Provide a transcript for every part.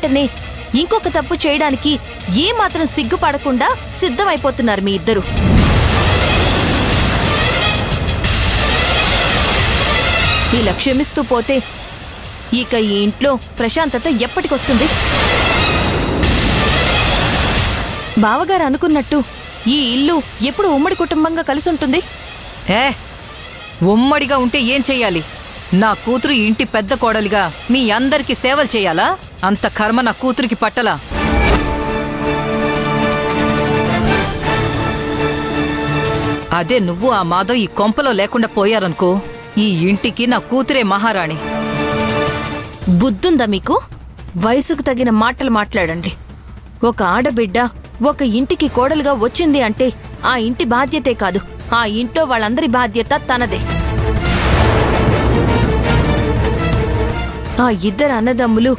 వెంటనే ఇంకొక తప్పు చేయడానికి ఏమాత్రం సిగ్గుపడకుండా సిద్ధమైపోతున్నారు మీ ఇద్దరు. ఇలా క్షమిస్తూ పోతే ఇక ఈ ఇంట్లో ప్రశాంతత ఎప్పటికొస్తుంది? బావగారు అనుకున్నట్టు ఈ ఇల్లు ఎప్పుడు ఉమ్మడి కుటుంబంగా కలిసి ఉంటుంది? ఉమ్మడిగా ఉంటే ఏం చెయ్యాలి? నా కూతురు ఇంటి పెద్ద కోడలిగా మీ అందరికీ సేవలు చేయాలా? అంత కర్మ నా కూతురికి పట్టలా. అదే నువ్వు ఆ మాధవ్ ఈ కొంపలో లేకుండా పోయారనుకో, ఈ ఇంటికి నా కూతురే మహారాణి. బుద్ధుందా మీకు? వయసుకు తగిన మాటలు మాట్లాడండి. ఒక ఆడబిడ్డ ఒక ఇంటికి కోడలుగా వచ్చింది అంటే ఆ ఇంటి బాధ్యతే కాదు, ఆ ఇంట్లో వాళ్ళందరి బాధ్యత తనదే. ఆ ఇద్దరు అన్నదమ్ములు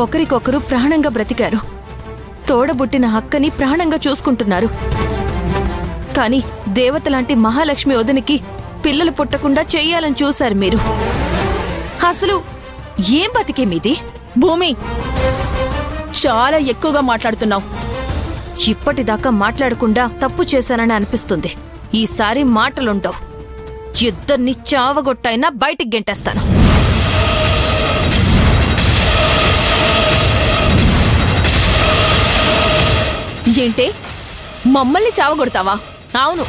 ఒకరికొకరు ప్రాణంగా బ్రతికారు. తోడబుట్టిన అక్కని ప్రాణంగా చూసుకుంటున్నారు. కాని దేవతలాంటి మహాలక్ష్మి వదినికి పిల్లలు పుట్టకుండా చెయ్యాలని చూశారు మీరు. అసలు ఏం బతికే మీది? భూమి, చాలా ఎక్కువగా మాట్లాడుతున్నావు. ఇప్పటిదాకా మాట్లాడకుండా తప్పు చేశానని అనిపిస్తుంది. ఈసారి మాటలుండవు. ఇద్దరిని చావగొట్టైనా బయటికి గెంటేస్తాను. ఏంటే, మమ్మల్ని చావగొడతావా? అవును.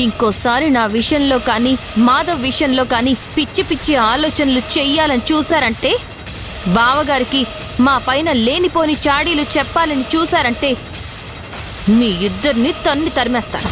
ఇంకోసారి నా విషయంలో కానీ మాధవ్ విషయంలో కానీ పిచ్చి పిచ్చి ఆలోచనలు చెయ్యాలని చూశారంటే, బావగారికి మా పైన లేనిపోని చాడీలు చెప్పాలని చూశారంటే మీ ఇద్దరిని తరిమేస్తాను.